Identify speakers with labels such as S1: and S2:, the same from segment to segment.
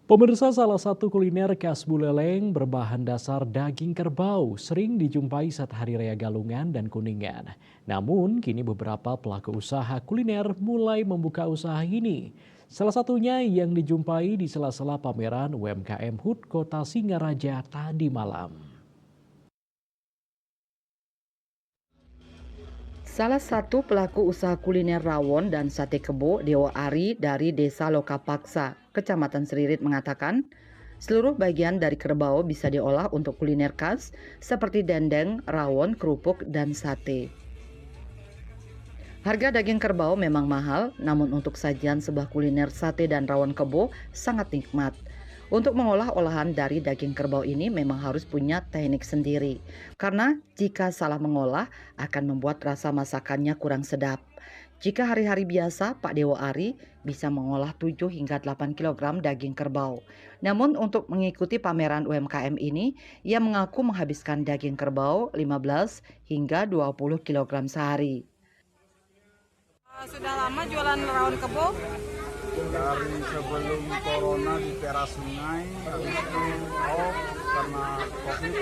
S1: Pemirsa, salah satu kuliner khas Buleleng berbahan dasar daging kerbau sering dijumpai saat Hari Raya Galungan dan Kuningan. Namun, kini beberapa pelaku usaha kuliner mulai membuka usaha ini. Salah satunya yang dijumpai di sela-sela pameran UMKM HUT Kota Singaraja tadi malam.
S2: Salah satu pelaku usaha kuliner rawon dan sate kebo, Dewa Ari dari Desa Lokapaksa, Kecamatan Seririt mengatakan, seluruh bagian dari kerbau bisa diolah untuk kuliner khas seperti dendeng, rawon, kerupuk, dan sate. Harga daging kerbau memang mahal, namun untuk sajian sebuah kuliner sate dan rawon kebo sangat nikmat. Untuk mengolah olahan dari daging kerbau ini memang harus punya teknik sendiri. Karena jika salah mengolah akan membuat rasa masakannya kurang sedap. Jika hari-hari biasa, Pak Dewo Ari bisa mengolah 7 hingga 8 kilogram daging kerbau. Namun untuk mengikuti pameran UMKM ini, ia mengaku menghabiskan daging kerbau 15 hingga 20 kilogram sehari.
S3: Sudah lama jualan rawon kebo?
S4: Dari sebelum corona di teras sungai, habis itu off karena covid,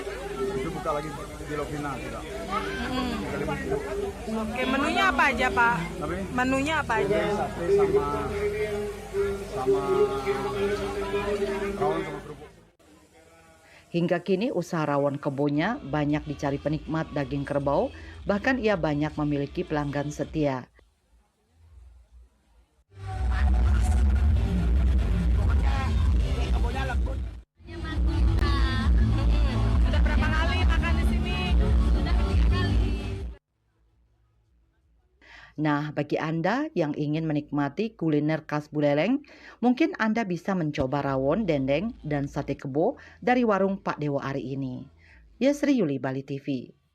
S4: itu buka lagi di Lovina tidak.
S3: Oke, menunya apa aja Pak?
S4: Tapi
S3: Menunya apa aja?
S4: sate sama rawon sama kerupuk.
S2: Hingga kini usaha rawon kebonya banyak dicari penikmat daging kerbau, bahkan ia banyak memiliki pelanggan setia.
S3: Sudah berapa kali makan di sini?
S2: Nah, bagi Anda yang ingin menikmati kuliner khas Buleleng, mungkin Anda bisa mencoba rawon, dendeng, dan sate kebo dari warung Pak Dewo Ari ini. Yesri Yuli, Bali TV.